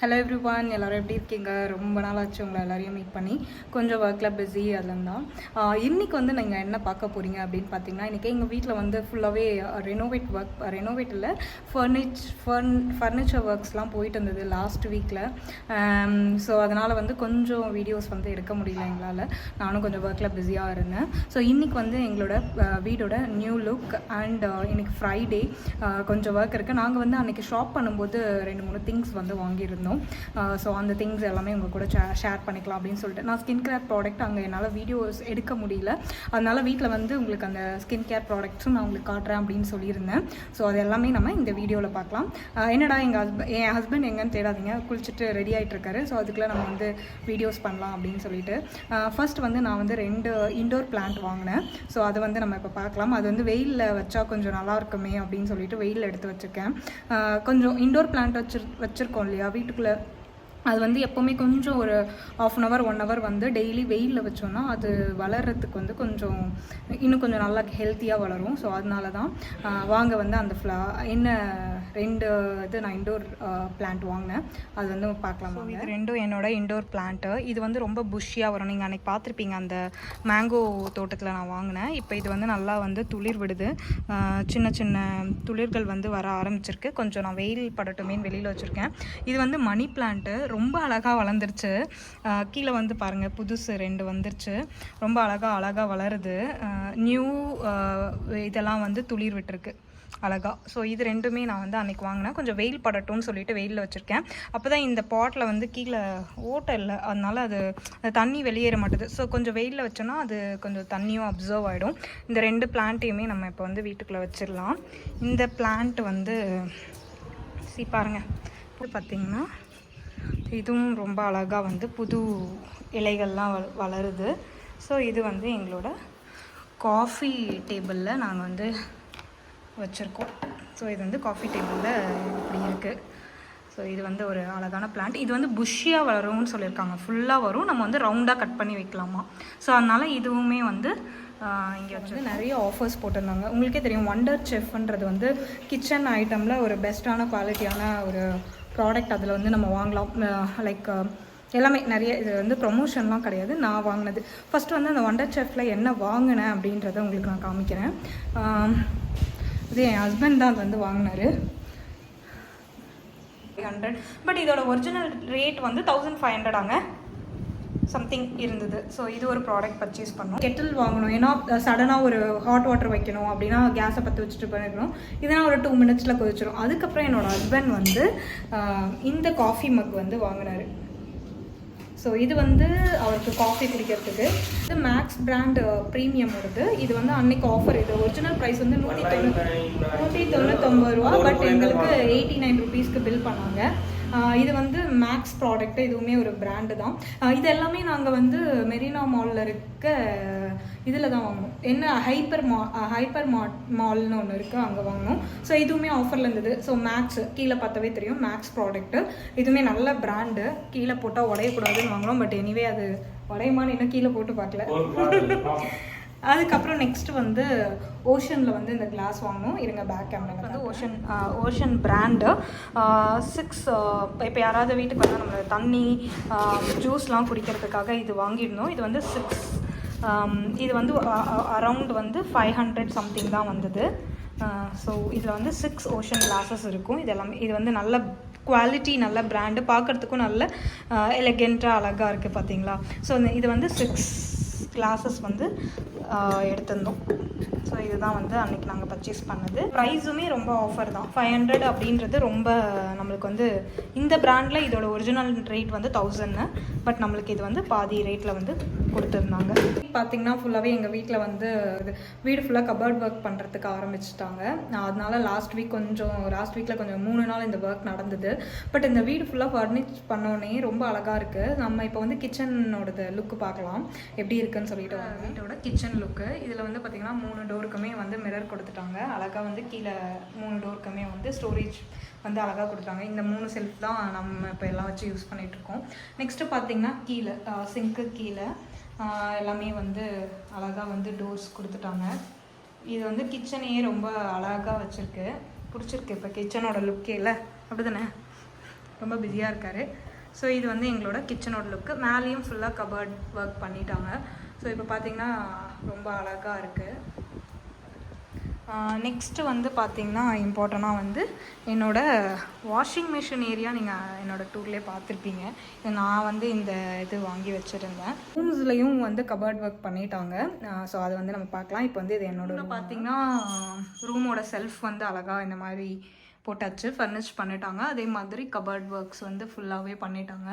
Hello everyone, எல்லோரும் எப்படி இருக்கீங்க? ரொம்ப நாள் ஆச்சு உங்களை எல்லாரையும் மீட் பண்ணி. கொஞ்சம் ஒர்க்கில் பிஸி அதெல்லாம் தான். இன்றைக்கி வந்து நீங்கள் என்ன பார்க்க போகிறீங்க அப்படின்னு பார்த்தீங்கன்னா, இன்றைக்கி எங்கள் வீட்டில் வந்து ஃபுல்லாகவே ரெனோவேட் இல்லை, ஃபர்னிச்சர் ஒர்க்ஸ்லாம் போயிட்டு இருந்தது லாஸ்ட் வீக்கில். ஸோ அதனால் வந்து கொஞ்சம் வீடியோஸ் வந்து எடுக்க முடியல எங்களால். நானும் கொஞ்சம் ஒர்க்கில் பிஸியாக இருந்தேன். ஸோ இன்றைக்கி வந்து எங்களோட வீடோட நியூ லுக் அண்ட் இன்றைக்கி ஃப்ரைடே கொஞ்சம் ஒர்க் இருக்குது. நாங்கள் வந்து அன்றைக்கி ஷாப் பண்ணும்போது 2-3 திங்ஸ் வந்து வாங்கியிருந்தோம். ஸோ அந்த திங்ஸ் எல்லாமே உங்கள் கூட ஷேர் பண்ணிக்கலாம் அப்படின்னு சொல்லிட்டு நான் ஸ்கின் கேர் ப்ராடக்ட் அங்கே என்னால் வீடியோஸ் எடுக்க முடியல. அதனால் வீட்டில் வந்து உங்களுக்கு அந்த ஸ்கின் கேர் ப்ராடக்ட்ஸும் நான் உங்களுக்கு காட்டுறேன் அப்படின்னு சொல்லியிருந்தேன். ஸோ அது எல்லாமே நம்ம இந்த வீடியோவில் பார்க்கலாம். என்னடா என் ஹஸ்பண்ட் எங்கன்னு தேடாதீங்க, குளிச்சுட்டு ரெடி ஆகிட்டு இருக்காரு. ஸோ அதுக்குள்ளே நம்ம வந்து வீடியோஸ் பண்ணலாம் அப்படின்னு சொல்லிட்டு ஃபர்ஸ்ட் வந்து நான் வந்து 2 இண்டோர் பிளான்ட் வாங்கினேன். ஸோ அதை வந்து நம்ம இப்போ பார்க்கலாம். அது வந்து வெயிலில் வச்சா கொஞ்சம் நல்லா இருக்குமே அப்படின்னு சொல்லிட்டு வெயிலில் எடுத்து வச்சுருக்கேன். கொஞ்சம் இண்டோர் பிளான்ட் வச்சுருக்கோம் இல்லையா வீட்டுக்குள்ளே, அது வந்து எப்போவுமே கொஞ்சம் ஒரு 1/2 hour 1 hour வந்து டெய்லி வெயிலில் வச்சோன்னா அது வளர்கிறதுக்கு வந்து கொஞ்சம் இன்னும் கொஞ்சம் நல்லா ஹெல்த்தியாக வளரும். ஸோ அதனால தான் வாங்க வந்து அந்த என்ன 2 இது நான் இண்டோர் பிளான்ட் வாங்கினேன். அது வந்து பார்க்கலாம். இது 2 என்னோட இண்டோர் பிளான்ட்டு. இது வந்து ரொம்ப புஷ்ஷியாக வரும். நீங்கள் அன்றைக்கி பார்த்துருப்பீங்க அந்த மேங்கோ தோட்டத்தில் நான் வாங்கினேன். இப்போ இது வந்து நல்லா வந்து துளிர் விடுது. சின்ன சின்ன துளிர்கள் வந்து வர ஆரம்பிச்சிருக்கு. கொஞ்சம் நான் வெயில் படட்டுமேன்னு வெளியில் வச்சுருக்கேன். இது வந்து மணி பிளான்ட்டு, ரொம்ப அழகாக வளர்ந்துருச்சு. கீழே வந்து பாருங்கள், புதுசு 2 வந்துருச்சு. ரொம்ப அழகாக வளருது. நியூ இதெல்லாம் வந்து துளிர் விட்டுருக்கு அழகாக. ஸோ இது 2மே நான் வந்து அன்றைக்கி வாங்கினேன். கொஞ்சம் வெயில் படட்டும்னு சொல்லிட்டு வெயிலில் வச்சுருக்கேன். அப்போ தான் இந்த பாட்டில் வந்து கீழே ஓட்டை இல்லை, அதனால் அது தண்ணி வெளியேற மாட்டுது. ஸோ கொஞ்சம் வெயிலில் வச்சோன்னா அது கொஞ்சம் தண்ணியும் அப்சர்வ் ஆகிடும். இந்த 2 பிளான்ட்டையுமே நம்ம இப்போ வந்து வீட்டுக்குள்ளே வச்சிடலாம். இந்த பிளான்ட் வந்து பாருங்கள், பார்த்திங்கன்னா இதுவும் ரொம்ப அழகாக வந்து புது இலைகள்லாம் வளருது. ஸோ இது வந்து எங்களோட காஃபி டேபிளில் நாங்கள் வந்து வச்சுருக்கோம். ஸோ இது வந்து காஃபி டேபிளில் இப்படி இருக்குது. ஸோ இது வந்து ஒரு அழகான பிளான்ட். இது வந்து புஷ்ஷியாக வளரும்னு சொல்லியிருக்காங்க. ஃபுல்லாக வரும், நம்ம வந்து ரவுண்டாக கட் பண்ணி வைக்கலாமா. ஸோ அதனால் இதுவுமே வந்து இங்கே வந்து நிறைய ஆஃபர்ஸ் போட்டிருந்தாங்க. உங்களுக்கே தெரியும், வண்டர் செஃப்ன்றது வந்து கிச்சன் ஐட்டமில் ஒரு பெஸ்ட்டான குவாலிட்டியான ஒரு ப்ராடக்ட். அதில் வந்து நம்ம வாங்கலாம். லைக் எல்லாமே நிறைய, இது வந்து ப்ரொமோஷன்லாம் கிடையாது, நான் வாங்கினது. ஃபஸ்ட்டு வந்து அந்த வண்டர் செஃப்பில் என்ன வாங்கினேன் அப்படின்றத உங்களுக்கு நான் காமிக்கிறேன். இது என் ஹஸ்பண்ட் தான் அது வந்து வாங்கினார். 300. பட் இதோட ஒரிஜினல் ரேட் வந்து 1500 சம்திங் இருந்தது. ஸோ இது ஒரு ப்ராடக்ட் பர்ச்சேஸ் பண்ணோம். கெட்டில் வாங்கணும், ஏன்னா சடனாக ஒரு ஹாட் வாட்டர் வைக்கணும் அப்படின்னா கேஸை பற்றி வச்சுட்டு பண்ணிக்கணும். இதனால் ஒரு 2 minutes கொதிச்சிடும். அதுக்கப்புறம் என்னோடய ஹஸ்பண்ட் வந்து இந்த காஃபி மக் வந்து வாங்கினார். ஸோ இது வந்து அவருக்கு காஃபி குடிக்கிறதுக்கு. இது மேக்ஸ் பிராண்ட் ப்ரீமியம் வருது. இது வந்து அன்னைக்கு ஆஃபர். இது ஒரிஜினல் ப்ரைஸ் வந்து 199 ரூபா. பட் எங்களுக்கு 89 rupeesக்கு பில் பண்ணாங்க. இது வந்து மேக்ஸ் ப்ராடக்ட்டு, இதுவுமே ஒரு பிராண்டு தான். இது எல்லாமே நாங்கள் வந்து மெரினா மாலில் இருக்க இதில் தான் வாங்கணும். என்ன ஹைப்பர் மால்னு ஒன்று இருக்குது, அங்கே வாங்கினோம். ஸோ இதுவுமே ஆஃபரில் இருந்தது. ஸோ மேக்ஸ் கீழே பார்த்தாவே தெரியும், மேக்ஸ் ப்ராடக்ட்டு. இதுவுமே நல்ல பிராண்டு. கீழே போட்டால் உடையக்கூடாதுன்னு வாங்கினோம். பட் எனிவே அது உடையமான்னு இன்னும் கீழே போட்டு பார்க்கல. அதுக்கப்புறம் நெக்ஸ்ட்டு வந்து ஓஷனில் வந்து இந்த கிளாஸ் வாங்கணும். இருங்க, பேக் கேமரா வந்து ஓஷன் பிராண்டு 6. இப்போ யாராவது வீட்டுக்கு வந்தால் நம்ம தண்ணி ஜூஸ்லாம் குடிக்கிறதுக்காக இது வாங்கியிருந்தோம். இது வந்து 6. இது வந்து அரவுண்ட் வந்து 500 சம்திங் தான் வந்தது. ஸோ இதில் வந்து 6 ஓஷன் கிளாஸஸ் இருக்கும். இது வந்து நல்ல குவாலிட்டி, நல்ல பிராண்டு, பார்க்குறதுக்கும் நல்ல எலகெண்ட்டாக அழகாக இருக்குது பார்த்தீங்களா. ஸோ இது வந்து 6 கிளாஸஸ் வந்து எடுத்திருந்தோம். ஸோ இதுதான் வந்து அன்றைக்கி நாங்கள் பர்ச்சேஸ் பண்ணது. ப்ரைஸுமே ரொம்ப ஆஃபர் தான். 500 அப்படின்றது ரொம்ப நம்மளுக்கு வந்து இந்த பிராண்டில் இதோட ஒரிஜினல் ரேட் வந்து 1000. பட் நம்மளுக்கு இது வந்து பாதி ரேட்டில் வந்து கொடுத்துருந்தாங்க. பார்த்திங்கன்னா ஃபுல்லாகவே எங்கள் வீட்டில் வந்து வீடு ஃபுல்லாக கபர்ட் ஒர்க் பண்ணுறதுக்கு ஆரம்பிச்சிட்டாங்க. அதனால லாஸ்ட் வீக்கில் கொஞ்சம் 3 நாள் இந்த ஒர்க் நடந்தது. பட் இந்த வீடு ஃபுல்லாக ஃபர்னிச் பண்ணோன்னே ரொம்ப அழகாக இருக்குது. நம்ம இப்போ வந்து கிச்சனோட லுக்கு பார்க்கலாம் எப்படி இருக்குன்னு சொல்லிட்டு. வீட்டோட கிச்சன் லுக்கு இதில் வந்து பார்த்திங்கன்னா 3 டோருக்குமே வந்து மிரர் கொடுத்துட்டாங்க. அழகாக வந்து கீழே 3 டோருக்குமே வந்து ஸ்டோரேஜ் வந்து அழகாக கொடுத்தாங்க. இந்த 3 செல்ஃப் தான் நம்ம இப்போ எல்லாம் வச்சு யூஸ் பண்ணிகிட்ருக்கோம். நெக்ஸ்ட்டு பார்த்திங்கன்னா கீழே சிங்க்கு கீழே எல்லாமே வந்து அழகாக வந்து டோர்ஸ் கொடுத்துட்டாங்க. இது வந்து கிச்சனையே ரொம்ப அழகாக வச்சுருக்கு, பிடிச்சிருக்கு. இப்போ கிச்சனோட லுக்கே இல்லை, அப்படி தானே? ரொம்ப பிஸியாக இருக்கார். ஸோ இது வந்து எங்களோட கிச்சனோட லுக்கு. மேலேயும் ஃபுல்லாக கபர்ட் ஒர்க் பண்ணிட்டாங்க. ஸோ இப்போ பார்த்திங்கன்னா ரொம்ப அழகாக இருக்குது. நெக்ஸ்ட்டு வந்து பார்த்திங்கன்னா இம்பார்ட்டண்ட்டாக வந்து என்னோடய வாஷிங் மிஷின் ஏரியா நீங்கள் என்னோடய டூர்லேயே பார்த்துருப்பீங்க. நான் வந்து இந்த இது வாங்கி வச்சுருந்தேன். ரூம்ஸ்லேயும் வந்து கபர்ட் ஒர்க் பண்ணிட்டாங்க. ஸோ அதை வந்து நம்ம பார்க்கலாம். இப்போ வந்து இது என்னோட பார்த்திங்கன்னா ரூமோட செல்ஃப் வந்து அழகாக இந்த மாதிரி போட்டாச்சு, ஃபர்னிஷ் பண்ணிட்டாங்க. அதே மாதிரி கபர்ட் ஒர்க்ஸ் வந்து ஃபுல்லாகவே பண்ணிட்டாங்க.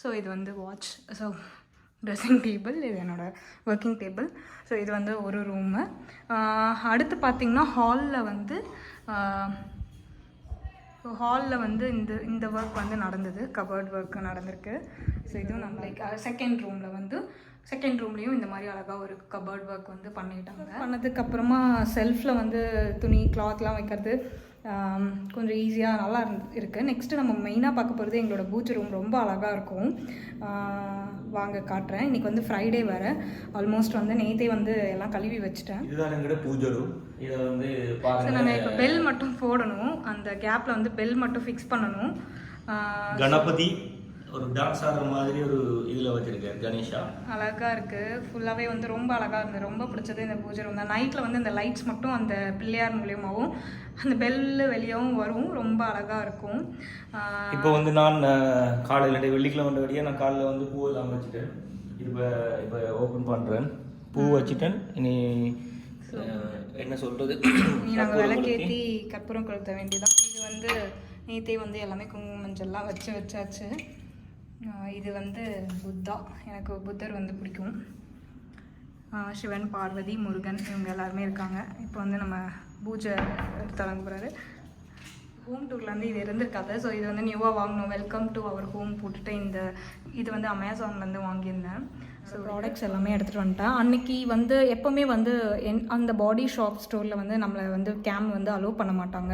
ஸோ இது வந்து வாட்ச், ஸோ ட்ரெஸ்ஸிங் டேபிள், இது என்னோடய ஒர்க்கிங் டேபிள். ஸோ இது வந்து ஒரு ரூமு. அடுத்து பார்த்திங்கன்னா ஹாலில் வந்து இந்த ஒர்க் வந்து நடந்தது, கபர்ட் ஒர்க் நடந்திருக்கு. ஸோ இதுவும் நம்ம லைக் செகண்ட் ரூம்லேயும் இந்த மாதிரி அழகாக ஒரு கபர்ட் ஒர்க் வந்து பண்ணிட்டாங்க. பண்ணதுக்கப்புறமா செல்ஃபில் வந்து துணி கிளாத்லாம் வைக்கிறது கொஞ்சம் ஈஸியாக நல்லா இருக்குது. நெக்ஸ்ட்டு நம்ம மெயினாக பார்க்க போகிறது எங்களோட பூஜை ரூம். ரொம்ப அழகாக இருக்கும். வாங்க காட்டுறேன். இன்றைக்கி வந்து ஃப்ரைடே வேறு. ஆல்மோஸ்ட் வந்து நேற்றே வந்து எல்லாம் கழுவி வச்சுட்டேன். இதுதான் எங்களோட பூஜை ரூம். இதை வந்து நம்ம இப்போ பெல் மட்டும் போடணும். அந்த கேப்பில் வந்து பெல் மட்டும் ஃபிக்ஸ் பண்ணணும். கணபதி ஒரு டான்ஸ் ஆடுற மாதிரி ஒரு இதில் வச்சுருக்காரு, கணேஷா. அழகாக இருக்குது. ஃபுல்லாகவே வந்து ரொம்ப அழகாக இருந்தது. ரொம்ப பிடிச்சது இந்த பூஜை ரூம் தான். நைட்டில் வந்து இந்த லைட்ஸ் மட்டும் அந்த பிள்ளையார் மூலியமாகவும் அந்த பெல்லு வெளியாகவும் வரும். ரொம்ப அழகாக இருக்கும். இப்போ வந்து நான் காலையில் வெள்ளிக்கிழமை வழியாக நான் காலையில் வந்து பூவெல்லாம் வச்சுட்டேன். இப்போ ஓப்பன் பண்ணுறேன். பூ வச்சுட்டேன். இனி என்ன சொல்கிறது, நாங்கள் விளக்கேற்றி கற்பூரம் கொளுத்த வேண்டியதான். இது வந்து நேற்றே வந்து எல்லாமே குங்கும மஞ்சள்லாம் வச்சாச்சு. இது வந்து புத்தா, எனக்கு புத்தர் வந்து பிடிக்கும். சிவன், பார்வதி, முருகன் இவங்க எல்லாருமே இருக்காங்க. இப்போ வந்து நம்ம பூஜை தொடங்க போகிறாரு. ஹோம் டூரில் வந்து இது இருந்திருக்காது. ஸோ இது வந்து நியூவாக வாங்கணும். வெல்கம் டு அவர் ஹோம் போட்டுட்டு இது வந்து அமேசான்லேருந்து வாங்கியிருந்தேன். ஸோ ப்ராடக்ட்ஸ் எல்லாமே எடுத்துகிட்டு வந்துட்டேன். அன்றைக்கி வந்து எப்போவுமே வந்து அந்த பாடி ஷாப் ஸ்டோரில் வந்து நம்மளை வந்து கேம் வந்து அலோவ் பண்ண மாட்டாங்க.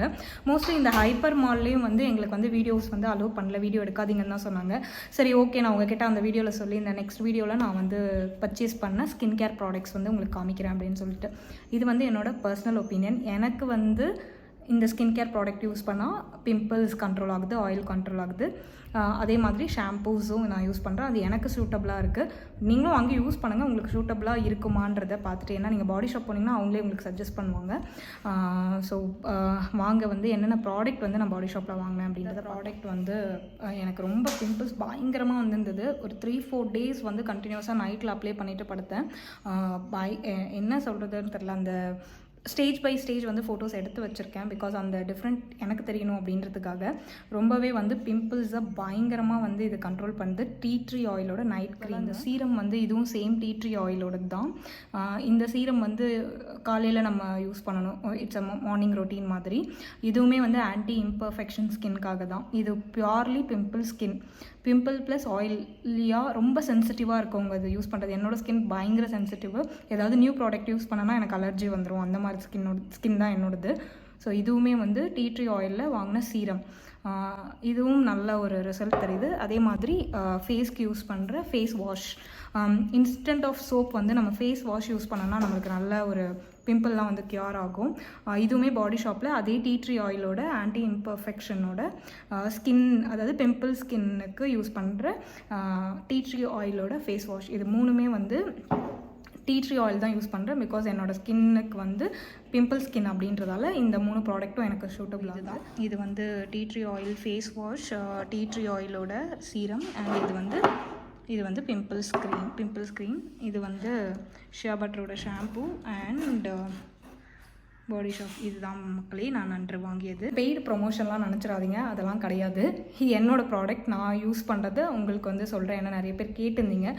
மோஸ்ட்லி இந்த ஹைப்பர் மால்லேயும் வந்து எங்களுக்கு வந்து வீடியோஸ் வந்து அலோவ் பண்ணல, வீடியோ எடுக்காதீங்கன்னு தான் சொன்னாங்க. சரி ஓகே, நான் உங்ககிட்ட அந்த வீடியோவில் சொல்லி இந்த நெக்ஸ்ட் வீடியோவில் நான் வந்து பர்ச்சேஸ் பண்ண ஸ்கின் கேர் ப்ராடக்ட்ஸ் வந்து உங்களுக்கு காமிக்கிறேன் அப்படின்னு சொல்லிட்டு. இது வந்து என்னோடய பர்சனல் ஒப்பீனியன். எனக்கு வந்து இந்த ஸ்கின் கேர் ப்ராடக்ட் யூஸ் பண்ணால் பிம்பிள்ஸ் கண்ட்ரோல் ஆகுது, ஆயில் கண்ட்ரோல் ஆகுது. அதே மாதிரி ஷாம்பூஸும் நான் யூஸ் பண்ணுறேன். அது எனக்கு சூட்டபுளாக இருக்குது. நீங்களும் அங்கே யூஸ் பண்ணுங்கள், உங்களுக்கு சூட்டபுளாக இருக்குமான்றதை பார்த்துட்டு. ஏன்னா நீங்கள் பாடி ஷாப் போனீங்கன்னா அவங்களே உங்களுக்கு சஜஸ்ட் பண்ணுவாங்க. ஸோ வாங்க வந்து என்னென்ன ப்ராடக்ட் வந்து நான் பாடி ஷாப்பில் வாங்கினேன் அப்படின்றத. ப்ராடக்ட் வந்து எனக்கு ரொம்ப பிம்பிள்ஸ் பயங்கரமாக வந்துருந்தது. ஒரு 3-4 days வந்து கண்டினியூஸாக நைட்டில் அப்ளை பண்ணிவிட்டு படுத்தேன். என்ன சொல்கிறதுன்னு தெரில, அந்த ஸ்டேஜ் பை ஸ்டேஜ் வந்து ஃபோட்டோஸ் எடுத்து வச்சுருக்கேன். பிகாஸ் அந்த டிஃப்ரெண்ட் எனக்கு தெரியணும் அப்படின்றதுக்காக. ரொம்பவே வந்து பிம்பிள்ஸை பயங்கரமாக வந்து இது கண்ட்ரோல் பண்ணுது. டீ ட்ரீ ஆயிலோட நைட் க்ரீம். இந்த சீரம் வந்து இதுவும் சேம் டீ ட்ரீ ஆயிலோடது தான். இந்த சீரம் வந்து காலையில் நம்ம யூஸ் பண்ணணும். இட்ஸ் அ மார்னிங் ரொட்டீன் மாதிரி. இதுவுமே வந்து ஆன்டி இம்பர்ஃபெக்ஷன் ஸ்கின்காக தான். இது purely pimple skin. Pimple plus ஆயிலியாக ரொம்ப சென்சிட்டிவாக இருக்கவங்க இது யூஸ் பண்ணுறது. என்னோடய ஸ்கின் பயங்கர சென்சிட்டிவ். ஏதாவது நியூ ப்ராடக்ட் யூஸ் பண்ணனா எனக்கு அலர்ஜி வந்துடும். அந்த மாதிரி ஸ்கின் தான் என்னோடது. ஸோ இதுவுமே வந்து டீ ட்ரீ ஆயிலில் வாங்கின சீரம். இதுவும் நல்ல ஒரு ரிசல்ட் தெரியுது. அதே மாதிரி ஃபேஸ்க்கு யூஸ் பண்ணுற face wash, instead of soap வந்து நம்ம ஃபேஸ் வாஷ் யூஸ் பண்ணோன்னா நம்மளுக்கு நல்ல ஒரு பிம்பிள்லாம் வந்து க்யூர் ஆகும். இதுவுமே பாடி ஷாப்பில் அதே டீ ட்ரீ ஆயிலோட ஆன்டி இம்பர்ஃபெக்ஷனோட ஸ்கின், அதாவது பிம்பிள் ஸ்கின்னுக்கு யூஸ் பண்ணுற டீ ட்ரீ ஆயிலோட ஃபேஸ் வாஷ். இது மூணுமே வந்து டீ ட்ரீ ஆயில் தான் யூஸ் பண்ணுறேன். பிகாஸ் என்னோடய ஸ்கின்னுக்கு வந்து பிம்பிள் ஸ்கின் அப்படின்றதால இந்த 3 ப்ராடக்ட்டும் எனக்கு சூட்டபுளாக தான். இது வந்து tea tree oil face wash, tea tree ஆயிலோட சீரம், அண்ட் இது வந்து பிம்பிள்ஸ் க்ரீம். இது வந்து ஷியா பட்டரோட ஷாம்பூ அண்ட் பாடி ஷாப். இதுதான் மக்களே நான் அன்று வாங்கியது. பெய்டு ப்ரொமோஷன்லாம் நினச்சிடாதீங்க, அதெல்லாம் கிடையாது. இது என்னோடய ப்ராடக்ட், நான் யூஸ் பண்ணுறது உங்களுக்கு வந்து சொல்கிறேன். ஏன்னா நிறைய பேர் கேட்டிருந்தீங்க.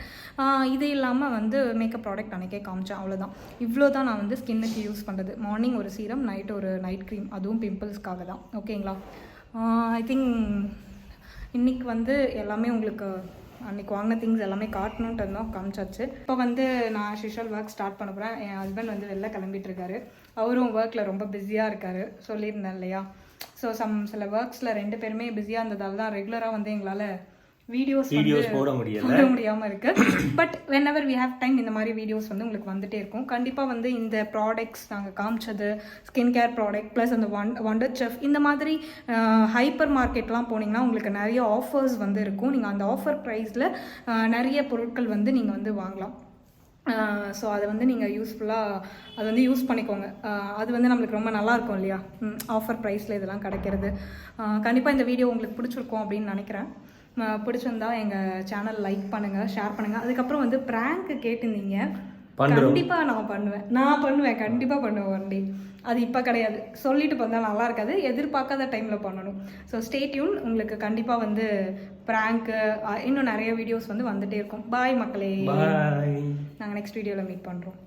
இது இல்லாமல் வந்து மேக்கப் ப்ராடக்ட் அன்றைக்கே காமிச்சேன், அவ்வளோதான். இவ்வளோ தான் நான் வந்து ஸ்கின்னுக்கு யூஸ் பண்ணுறது. மார்னிங் ஒரு சீரம், நைட் ஒரு நைட் க்ரீம், அதுவும் பிம்பிள்ஸ்க்காக தான். ஓகேங்களா? ஐ திங்க் இன்றைக்கி வந்து எல்லாமே உங்களுக்கு அன்றைக்கி வாங்கின திங்ஸ் எல்லாமே காட்டணுன்ட்டு இருந்தோம், காமிச்சாச்சு. இப்போ வந்து நான் ஷிஷல் ஒர்க் ஸ்டார்ட் பண்ண போகிறேன். என் ஹஸ்பண்ட் வந்து வெளில கிளம்பிட்டுருக்காரு. அவரும் ஒர்க்கில் ரொம்ப பிஸியாக இருக்கார், சொல்லியிருந்தேன் இல்லையா? ஸோ சில ஒர்க்ஸில் 2 பேருமே பிஸியாக இருந்ததால் தான் ரெகுலராக வந்து எங்களால் வீடியோஸ் போட முடியாமல் இருக்குது. But whenever we have time இந்த மாதிரி வீடியோஸ் வந்து உங்களுக்கு வந்துட்டே இருக்கும். கண்டிப்பாக வந்து இந்த ப்ராடக்ட்ஸ் நாங்கள் காமிச்சது ஸ்கின் கேர் ப்ராடக்ட் ப்ளஸ் அந்த வண்டர் செஃப் இந்த மாதிரி ஹைப்பர் மார்க்கெட்லாம் போனீங்கன்னா உங்களுக்கு நிறைய ஆஃபர்ஸ் வந்து இருக்கும். நீங்கள் அந்த ஆஃபர் ப்ரைஸில் நிறைய பொருட்கள் வந்து நீங்கள் வந்து வாங்கலாம். ஸோ அதை வந்து நீங்கள் யூஸ்ஃபுல்லாக அதை வந்து யூஸ் பண்ணிக்கோங்க. அது வந்து நம்மளுக்கு ரொம்ப நல்லாயிருக்கும் இல்லையா, ஆஃபர் ப்ரைஸில் இதெல்லாம் கிடைக்கிறது. கண்டிப்பாக இந்த வீடியோ உங்களுக்கு பிடிச்சிருக்கும் அப்படின்னு நினைக்கிறேன். பிடிச்சிருந்தா எங்கள் சேனல் லைக் பண்ணுங்கள், ஷேர் பண்ணுங்கள். அதுக்கப்புறம் வந்து ப்ராங்க்கு கேட்டிருந்தீங்க, கண்டிப்பாக நான் பண்ணுவேன், கண்டிப்பாக பண்ணுவேன் ஒன் டே. அது இப்போ கிடையாது, சொல்லிட்டு பண்ணால் நல்லா இருக்காது, எதிர்பார்க்காத டைமில் பண்ணணும். ஸோ ஸ்டே டியூன், உங்களுக்கு கண்டிப்பாக வந்து ப்ராங்க்கு இன்னும் நிறைய வீடியோஸ் வந்து வந்துகிட்டே இருக்கும். பாய் மக்களே, நாங்கள் நெக்ஸ்ட் வீடியோவில் மீட் பண்ணுறோம்.